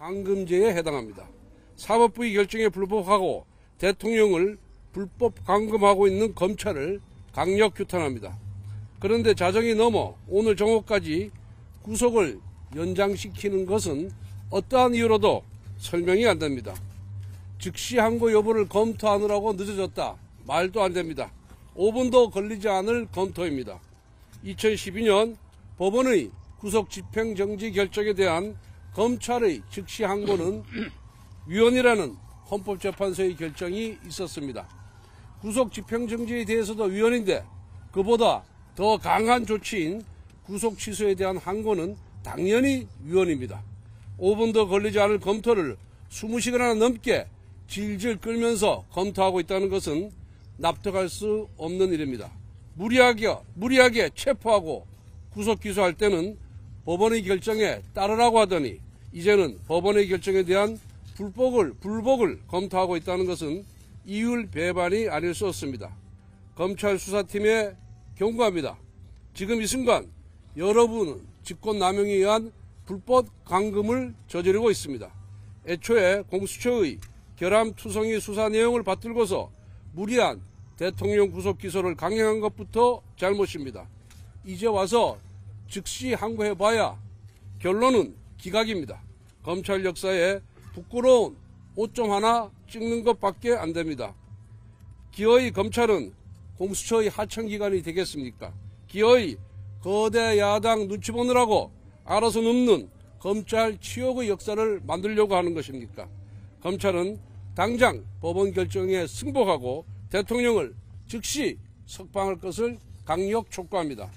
감금죄에 해당합니다. 사법부의 결정에 불복하고 대통령을 불법 감금하고 있는 검찰을 강력 규탄합니다. 그런데 자정이 넘어 오늘 정오까지 구속을 연장시키는 것은 어떠한 이유로도 설명이 안 됩니다. 즉시 항고 여부를 검토하느라고 늦어졌다. 말도 안 됩니다. 5분도 걸리지 않을 검토입니다. 2012년 법원의 구속 집행정지 결정에 대한 검찰의 즉시 항고는 위헌이라는 헌법재판소의 결정이 있었습니다. 구속 집행정지에 대해서도 위헌인데 그보다 더 강한 조치인 구속 취소에 대한 항고는 당연히 위헌입니다. 5분도 걸리지 않을 검토를 20시간이나 넘게 질질 끌면서 검토하고 있다는 것은 납득할 수 없는 일입니다. 무리하게 체포하고 구속 기소할 때는 법원의 결정에 따르라고 하더니 이제는 법원의 결정에 대한 불복을 검토하고 있다는 것은 이율 배반이 아닐 수 없습니다. 검찰 수사팀에 경고합니다. 지금 이 순간 여러분은 직권남용에 의한 불법 감금을 저지르고 있습니다. 애초에 공수처의 결함투성이 수사 내용을 받들고서 무리한 대통령 구속 기소를 강행한 것부터 잘못입니다. 이제 와서 즉시 항고해봐야 결론은 기각입니다. 검찰 역사에 부끄러운 오점 하나 찍는 것밖에 안 됩니다. 기어이 검찰은 공수처의 하청기관이 되겠습니까? 기어이 거대 야당 눈치 보느라고 알아서 눕는 검찰 치욕의 역사를 만들려고 하는 것입니까? 검찰은 당장 법원 결정에 승복하고 대통령을 즉시 석방할 것을 강력 촉구합니다.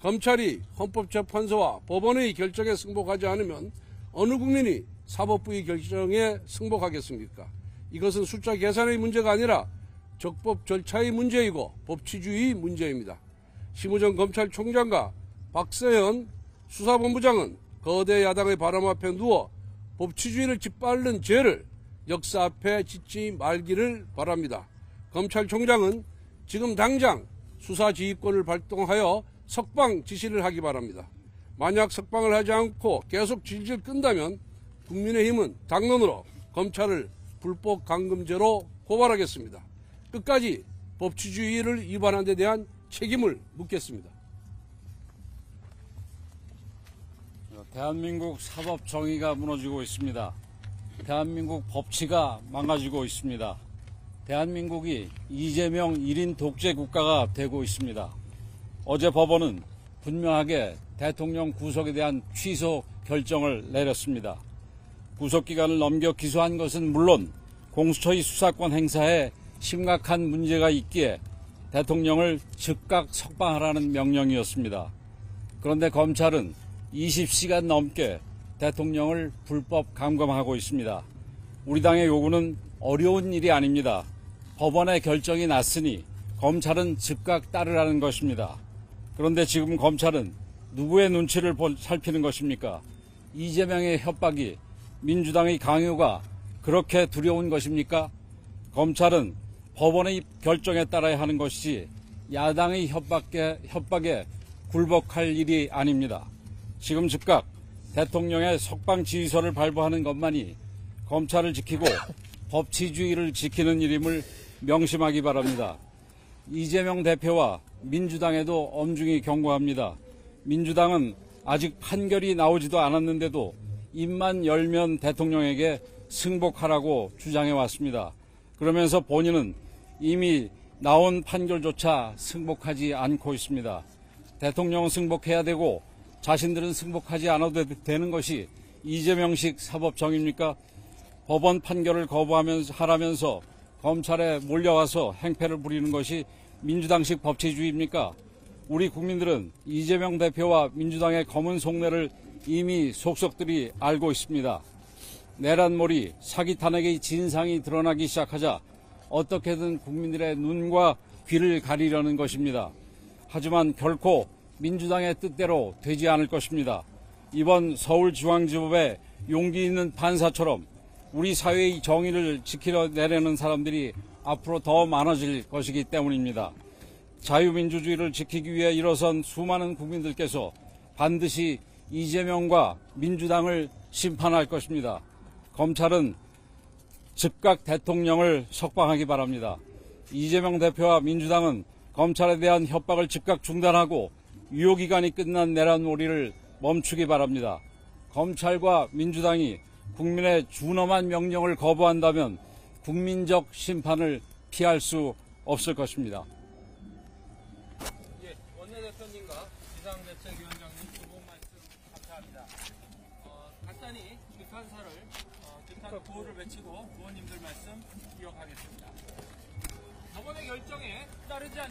검찰이 헌법재판소와 법원의 결정에 승복하지 않으면 어느 국민이 사법부의 결정에 승복하겠습니까? 이것은 숫자 계산의 문제가 아니라 적법 절차의 문제이고 법치주의 문제입니다. 심우정 검찰총장과 박세현 수사본부장은 거대 야당의 바람 앞에 누워 법치주의를 짓밟는 죄를 역사 앞에 짓지 말기를 바랍니다. 검찰총장은 지금 당장 수사지휘권을 발동하여 석방 지시를 하기 바랍니다. 만약 석방을 하지 않고 계속 질질 끈다면 국민의힘은 당론으로 검찰을 불법 감금죄로 고발하겠습니다. 끝까지 법치주의를 위반한 데 대한 책임을 묻겠습니다. 대한민국 사법 정의가 무너지고 있습니다. 대한민국 법치가 망가지고 있습니다. 대한민국이 이재명 1인 독재 국가가 되고 있습니다. 어제 법원은 분명하게 대통령 구속에 대한 취소 결정을 내렸습니다. 구속기간을 넘겨 기소한 것은 물론 공수처의 수사권 행사에 심각한 문제가 있기에 대통령을 즉각 석방하라는 명령이었습니다. 그런데 검찰은 20시간 넘게 대통령을 불법 감금하고 있습니다. 우리 당의 요구는 어려운 일이 아닙니다. 법원의 결정이 났으니 검찰은 즉각 따르라는 것입니다. 그런데 지금 검찰은 누구의 눈치를 살피는 것입니까? 이재명의 협박이, 민주당의 강요가 그렇게 두려운 것입니까? 검찰은 법원의 결정에 따라야 하는 것이지 야당의 협박에 굴복할 일이 아닙니다. 지금 즉각 대통령의 석방 지휘서를 발부하는 것만이 검찰을 지키고 법치주의를 지키는 일임을 명심하기 바랍니다. 이재명 대표와 민주당에도 엄중히 경고합니다. 민주당은 아직 판결이 나오지도 않았는데도 입만 열면 대통령에게 승복하라고 주장해 왔습니다. 그러면서 본인은 이미 나온 판결조차 승복하지 않고 있습니다. 대통령은 승복해야 되고 자신들은 승복하지 않아도 되는 것이 이재명식 사법정입니까? 법원 판결을 거부하라면서 검찰에 몰려와서 행패를 부리는 것이 민주당식 법치주의입니까? 우리 국민들은 이재명 대표와 민주당의 검은 속내를 이미 속속들이 알고 있습니다. 내란몰이, 사기 탄핵의 진상이 드러나기 시작하자 어떻게든 국민들의 눈과 귀를 가리려는 것입니다. 하지만 결코 민주당의 뜻대로 되지 않을 것입니다. 이번 서울중앙지법의 용기 있는 판사처럼 우리 사회의 정의를 지키려내려는 사람들이 앞으로 더 많아질 것이기 때문입니다. 자유민주주의를 지키기 위해 일어선 수많은 국민들께서 반드시 이재명과 민주당을 심판할 것입니다. 검찰은 즉각 대통령을 석방하기 바랍니다. 이재명 대표와 민주당은 검찰에 대한 협박을 즉각 중단하고 유효기간이 끝난 내란몰이를 멈추기 바랍니다. 검찰과 민주당이 국민의 준엄한 명령을 거부한다면 국민적 심판을 피할 수 없을 것입니다. 원내대표님과 비상대책위원장님 두 분 말씀 감사합니다. 간단히 규탄사를 규탄 구호를 외치고 의원님들 말씀 이어가겠습니다. 법원의 결정에 따르지 않는